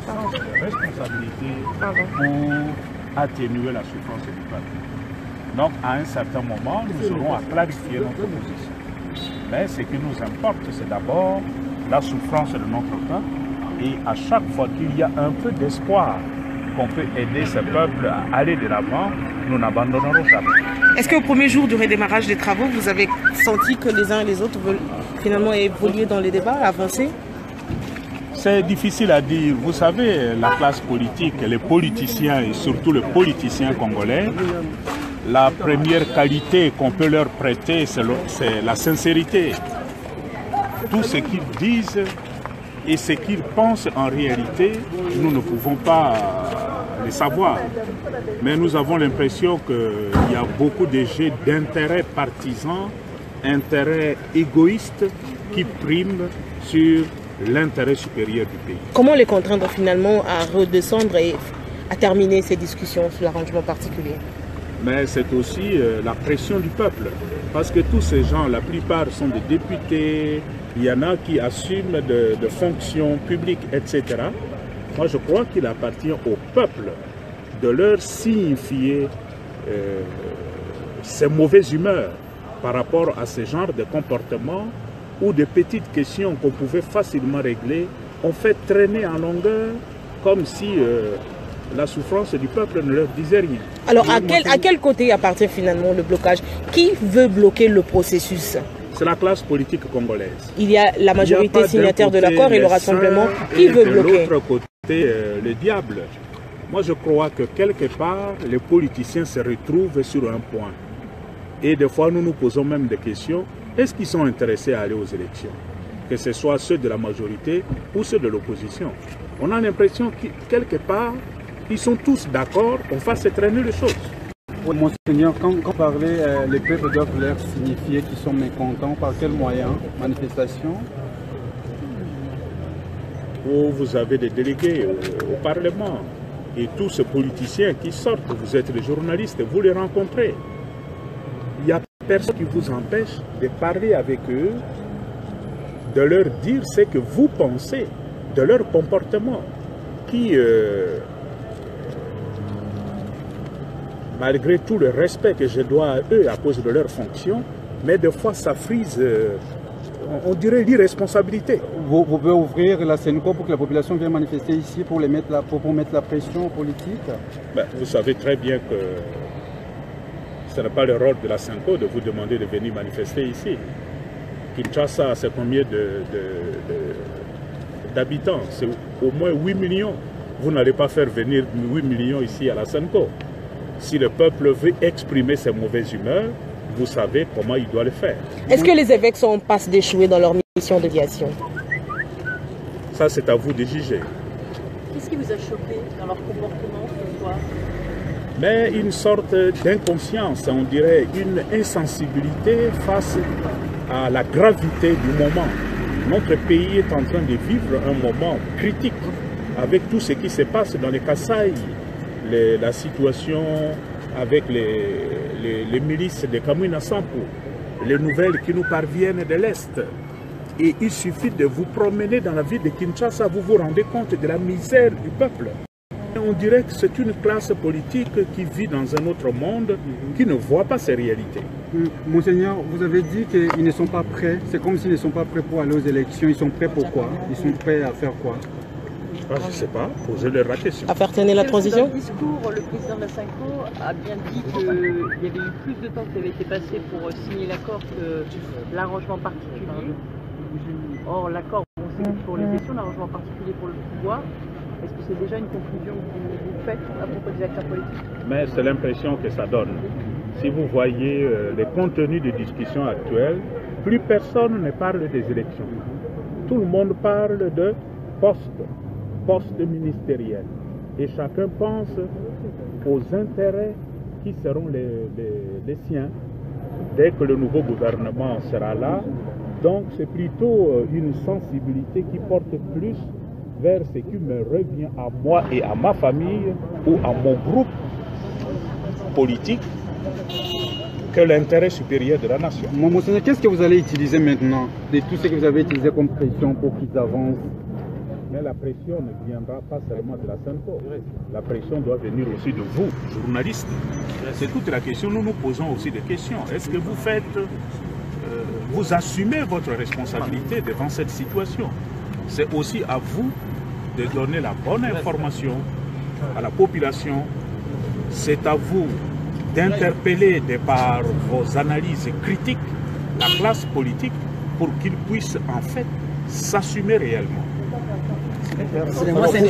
sens de responsabilité pour atténuer la souffrance du peuple. Donc, à un certain moment, nous aurons à clarifier notre position. Mais ce qui nous importe, c'est d'abord la souffrance de notre peuple. Et à chaque fois qu'il y a un peu d'espoir qu'on peut aider ce peuple à aller de l'avant, nous n'abandonnerons jamais. Est-ce qu'au premier jour du redémarrage des travaux, vous avez senti que les uns et les autres veulent finalement évoluer dans les débats, avancer? C'est difficile à dire. Vous savez, la classe politique, les politiciens et surtout les politiciens congolais, la première qualité qu'on peut leur prêter, c'est la sincérité. Tout ce qu'ils disent et ce qu'ils pensent en réalité, nous ne pouvons pas le savoir. Mais nous avons l'impression qu'il y a beaucoup de jeux d'intérêts partisans, intérêts égoïstes qui priment sur l'intérêt supérieur du pays. Comment les contraindre finalement à redescendre et à terminer ces discussions sur l'arrangement particulier? Mais c'est aussi la pression du peuple. Parce que tous ces gens, la plupart sont des députés, il y en a qui assument de fonctions publiques, etc. Moi, je crois qu'il appartient au peuple de leur signifier ses mauvaises humeurs par rapport à ce genre de comportement ou de petites questions qu'on pouvait facilement régler, on fait traîner en longueur comme si la souffrance du peuple ne leur disait rien. Alors, à quel côté appartient finalement le blocage? Qui veut bloquer le processus? C'est la classe politique congolaise. Il y a la majorité signataire de l'accord et le rassemblement. Qui veut bloquer? De l'autre côté, le diable. Moi, je crois que quelque part, les politiciens se retrouvent sur un point. Et des fois, nous nous posons même des questions. Est-ce qu'ils sont intéressés à aller aux élections? Que ce soit ceux de la majorité ou ceux de l'opposition. On a l'impression que quelque part, ils sont tous d'accord, on fasse traîner les choses. Oui, Monseigneur, quand vous parlez, les peuples doivent leur signifier qu'ils sont mécontents. Par quels moyens? Manifestation? Vous avez des délégués au Parlement et tous ces politiciens qui sortent, vous êtes les journalistes, vous les rencontrez. Il n'y a personne qui vous empêche de parler avec eux, de leur dire ce que vous pensez de leur comportement qui... malgré tout le respect que je dois à eux à cause de leur fonction, mais des fois ça frise, on dirait l'irresponsabilité. Vous pouvez ouvrir la SENCO pour que la population vienne manifester ici pour mettre la pression politique? Ben, vous savez très bien que ce n'est pas le rôle de la SENCO de vous demander de venir manifester ici. Kinshasa, c'est combien d'habitants? C'est au moins 8 millions. Vous n'allez pas faire venir 8 millions ici à la SENCO. Si le peuple veut exprimer ses mauvaises humeurs, vous savez comment il doit le faire. Est-ce que les évêques sont en passe d'échouer dans leur mission de médiation? Ça, c'est à vous de juger. Qu'est-ce qui vous a choqué dans leur comportement ce soir? Mais une sorte d'inconscience, on dirait une insensibilité face à la gravité du moment. Notre pays est en train de vivre un moment critique avec tout ce qui se passe dans les Kasaï. La situation avec les milices de Kamwina Sampo, les nouvelles qui nous parviennent de l'Est. Et il suffit de vous promener dans la ville de Kinshasa, vous vous rendez compte de la misère du peuple. On dirait que c'est une classe politique qui vit dans un autre monde, qui ne voit pas ces réalités. Monseigneur, vous avez dit qu'ils ne sont pas prêts. C'est comme s'ils ne sont pas prêts pour aller aux élections. Ils sont prêts pour quoi? Ils sont prêts à faire quoi? Je ne sais pas, posez-leur la question. À faire traîner la transition? Dans le discours, le président de la SENCO a bien dit qu'il y avait eu plus de temps qui avait été passé pour signer l'accord que l'arrangement particulier. Or, l'accord, on sait que pour les questions, l'arrangement particulier pour le pouvoir, est-ce que c'est déjà une conclusion que vous faites à propos des acteurs politiques? Mais c'est l'impression que ça donne. Si vous voyez les contenus de discussion actuels, plus personne ne parle des élections. Tout le monde parle de poste ministériel. Et chacun pense aux intérêts qui seront les siens dès que le nouveau gouvernement sera là. Donc c'est plutôt une sensibilité qui porte plus vers ce qui me revient à moi et à ma famille ou à mon groupe politique que l'intérêt supérieur de la nation. Monseigneur, qu'est-ce que vous allez utiliser maintenant de tout ce que vous avez utilisé comme pression pour qu'ils avancent? Mais la pression ne viendra pas seulement de la SENCO. La pression doit venir aussi de vous, journalistes. C'est toute la question. Nous nous posons aussi des questions. Est-ce que vous faites, vous assumez votre responsabilité devant cette situation? C'est aussi à vous de donner la bonne information à la population. C'est à vous d'interpeller de par vos analyses critiques la classe politique pour qu'ils puissent en fait s'assumer réellement. Moi, c'est